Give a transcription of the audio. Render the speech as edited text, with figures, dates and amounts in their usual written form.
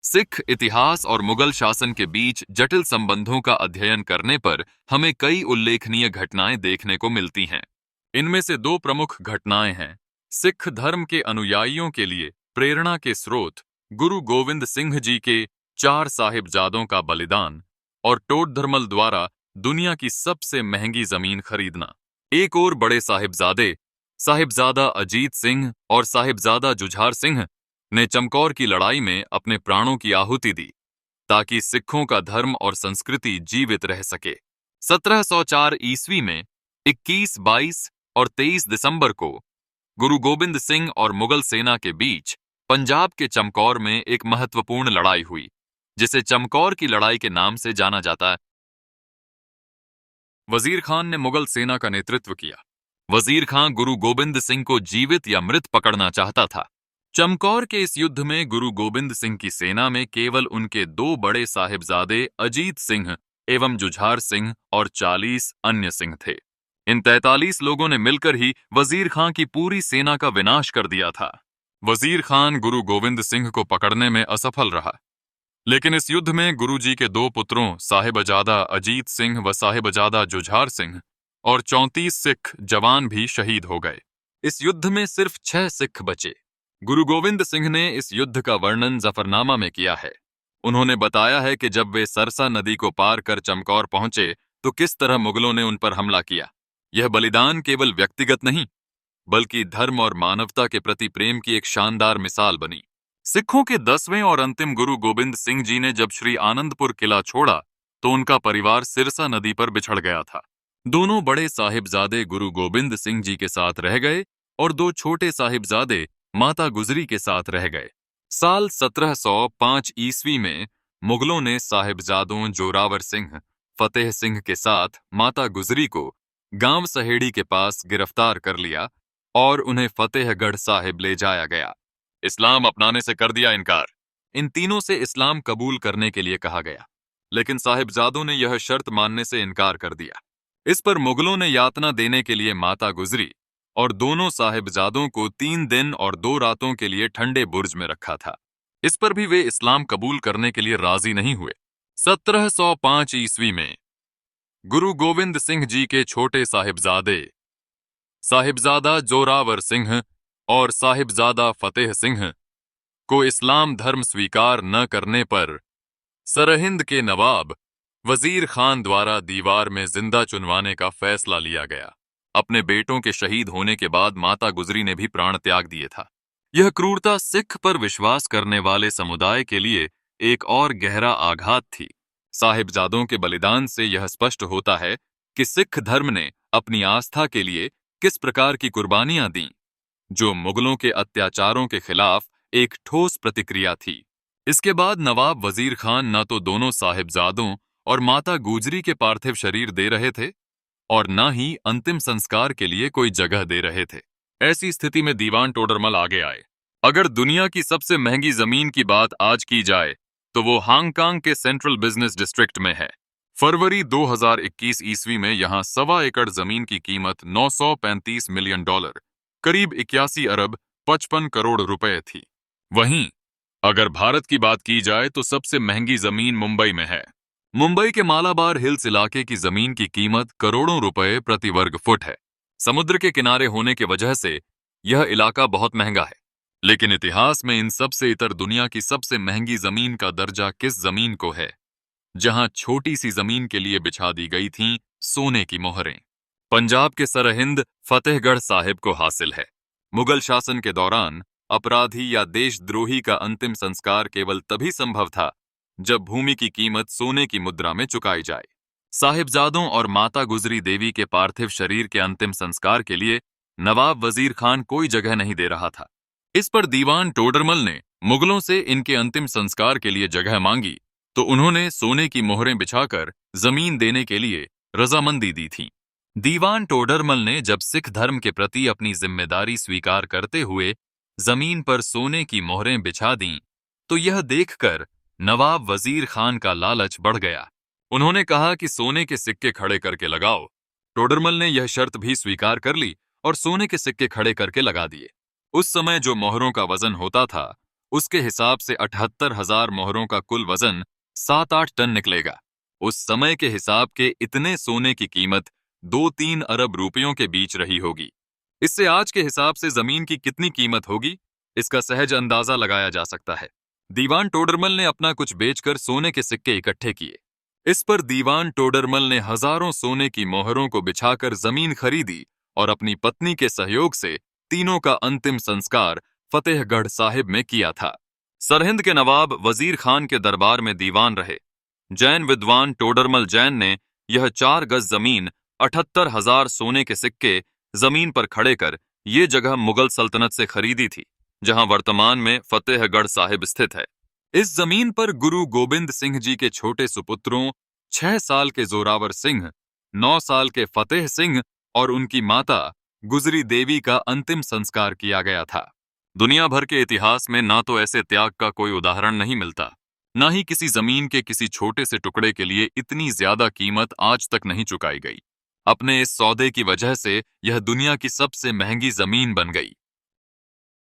सिख इतिहास और मुगल शासन के बीच जटिल संबंधों का अध्ययन करने पर हमें कई उल्लेखनीय घटनाएं देखने को मिलती हैं। इनमें से दो प्रमुख घटनाएं हैं सिख धर्म के अनुयायियों के लिए प्रेरणा के स्रोत गुरु गोविंद सिंह जी के 4 साहिबजादों का बलिदान और टोडरमल द्वारा दुनिया की सबसे महंगी जमीन खरीदना। एक और बड़े साहिबजादे साहिबजादा अजीत सिंह और साहिबजादा जुझार सिंह ने चमकौर की लड़ाई में अपने प्राणों की आहुति दी ताकि सिखों का धर्म और संस्कृति जीवित रह सके। 1704 ईस्वी में 21, 22 और 23 दिसंबर को गुरु गोबिंद सिंह और मुगल सेना के बीच पंजाब के चमकौर में एक महत्वपूर्ण लड़ाई हुई, जिसे चमकौर की लड़ाई के नाम से जाना जाता है। वजीर खान ने मुगल सेना का नेतृत्व किया। वजीर खान गुरु गोबिंद सिंह को जीवित या मृत पकड़ना चाहता था। चमकौर के इस युद्ध में गुरु गोबिंद सिंह की सेना में केवल उनके 2 बड़े साहिबजादे अजीत सिंह एवं जुझार सिंह और 40 अन्य सिंह थे। इन 43 लोगों ने मिलकर ही वजीर खान की पूरी सेना का विनाश कर दिया था। वजीर खान गुरु गोविंद सिंह को पकड़ने में असफल रहा, लेकिन इस युद्ध में गुरु जी के 2 पुत्रों साहिबजादा अजीत सिंह व साहिबजादा जुझार सिंह और 34 सिख जवान भी शहीद हो गए। इस युद्ध में सिर्फ 6 सिख बचे। गुरु गोविंद सिंह ने इस युद्ध का वर्णन जफरनामा में किया है। उन्होंने बताया है कि जब वे सरसा नदी को पार कर चमकौर पहुंचे तो किस तरह मुगलों ने उन पर हमला किया। यह बलिदान केवल व्यक्तिगत नहीं, बल्कि धर्म और मानवता के प्रति प्रेम की एक शानदार मिसाल बनी। सिखों के 10वें और अंतिम गुरु गोबिंद सिंह जी ने जब श्री आनंदपुर किला छोड़ा तो उनका परिवार सिरसा नदी पर बिछड़ गया था। दोनों बड़े साहिबजादे गुरु गोबिंद सिंह जी के साथ रह गए और 2 छोटे साहिबजादे माता गुजरी के साथ रह गए। साल 1705 ईस्वी में मुगलों ने साहिबजादों जोरावर सिंह, फतेह सिंह के साथ माता गुजरी को गांव सहेड़ी के पास गिरफ्तार कर लिया और उन्हें फतेहगढ़ साहिब ले जाया गया। इस्लाम अपनाने से कर दिया इनकार। इन तीनों से इस्लाम कबूल करने के लिए कहा गया, लेकिन साहिबजादों ने यह शर्त मानने से इनकार कर दिया। इस पर मुगलों ने यातना देने के लिए माता गुजरी और दोनों साहिबजादों को 3 दिन और 2 रातों के लिए ठंडे बुर्ज में रखा था। इस पर भी वे इस्लाम कबूल करने के लिए राजी नहीं हुए। 1705 ईस्वी में गुरु गोविंद सिंह जी के छोटे साहिबजादे साहिबजादा जोरावर सिंह और साहिबजादा फतेह सिंह को इस्लाम धर्म स्वीकार न करने पर सरहिंद के नवाब वजीर खान द्वारा दीवार में जिंदा चुनवाने का फैसला लिया गया। अपने बेटों के शहीद होने के बाद माता गुजरी ने भी प्राण त्याग दिए था। यह क्रूरता सिख पर विश्वास करने वाले समुदाय के लिए एक और गहरा आघात थी। साहिबजादों के बलिदान से यह स्पष्ट होता है कि सिख धर्म ने अपनी आस्था के लिए किस प्रकार की कुर्बानियां दी, जो मुगलों के अत्याचारों के खिलाफ एक ठोस प्रतिक्रिया थी। इसके बाद नवाब वजीर खान न तो दोनों साहिबजादों और माता गुजरी के पार्थिव शरीर दे रहे थे और न ही अंतिम संस्कार के लिए कोई जगह दे रहे थे। ऐसी स्थिति में दीवान टोडरमल आगे आए। अगर दुनिया की सबसे महंगी जमीन की बात आज की जाए तो वो हांगकांग के सेंट्रल बिजनेस डिस्ट्रिक्ट में है। फरवरी 2021 ईस्वी में यहां 1.25 एकड़ जमीन की कीमत $935 मिलियन, करीब 81 अरब 55 करोड़ रुपए थी। वहीं अगर भारत की बात की जाए तो सबसे महंगी जमीन मुंबई में है। मुंबई के मालाबार हिल्स इलाके की जमीन की कीमत करोड़ों रुपए प्रति वर्ग फुट है। समुद्र के किनारे होने की वजह से यह इलाका बहुत महंगा है, लेकिन इतिहास में इन सब से इतर दुनिया की सबसे महंगी जमीन का दर्जा किस जमीन को है, जहां छोटी सी जमीन के लिए बिछा दी गई थीं सोने की मोहरें? पंजाब के सरहिंद फतेहगढ़ साहिब को हासिल है। मुगल शासन के दौरान अपराधी या देशद्रोही का अंतिम संस्कार केवल तभी संभव था जब भूमि की कीमत सोने की मुद्रा में चुकाई जाए। साहिबजादों और माता गुजरी देवी के पार्थिव शरीर के अंतिम संस्कार के लिए नवाब वजीर खान कोई जगह नहीं दे रहा था। इस पर दीवान टोडरमल ने मुगलों से इनके अंतिम संस्कार के लिए जगह मांगी तो उन्होंने सोने की मोहरें बिछाकर जमीन देने के लिए रजामंदी दी थी। दीवान टोडरमल ने जब सिख धर्म के प्रति अपनी जिम्मेदारी स्वीकार करते हुए जमीन पर सोने की मोहरें बिछा दीं, तो यह देखकर नवाब वजीर खान का लालच बढ़ गया। उन्होंने कहा कि सोने के सिक्के खड़े करके लगाओ। टोडरमल ने यह शर्त भी स्वीकार कर ली और सोने के सिक्के खड़े करके लगा दिए। उस समय जो मोहरों का वजन होता था उसके हिसाब से 78,000 मोहरों का कुल वजन 7-8 टन निकलेगा। उस समय के हिसाब के इतने सोने की कीमत 2-3 अरब रुपयों के बीच रही होगी। इससे आज के हिसाब से जमीन की कितनी कीमत होगी, इसका सहज अंदाजा लगाया जा सकता है। दीवान टोडरमल ने अपना कुछ बेचकर सोने के सिक्के इकट्ठे किए। इस पर दीवान टोडरमल ने हजारों सोने की मोहरों को बिछाकर जमीन खरीदी और अपनी पत्नी के सहयोग से तीनों का अंतिम संस्कार फतेहगढ़ साहिब में किया था। सरहिंद के नवाब वजीर खान के दरबार में दीवान रहे। जैन विद्वान टोडरमल जैन ने यह 4 गज जमीन 78,000 सोने के सिक्के जमीन पर खड़े कर ये जगह मुगल सल्तनत से खरीदी थी, जहां वर्तमान में फतेहगढ़ साहिब स्थित है। इस जमीन पर गुरु गोबिंद सिंह जी के छोटे सुपुत्रों 6 साल के जोरावर सिंह, 9 साल के फतेह सिंह और उनकी माता गुजरी देवी का अंतिम संस्कार किया गया था। दुनिया भर के इतिहास में ना तो ऐसे त्याग का कोई उदाहरण नहीं मिलता, ना ही किसी जमीन के किसी छोटे से टुकड़े के लिए इतनी ज्यादा कीमत आज तक नहीं चुकाई गई। अपने इस सौदे की वजह से यह दुनिया की सबसे महंगी जमीन बन गई।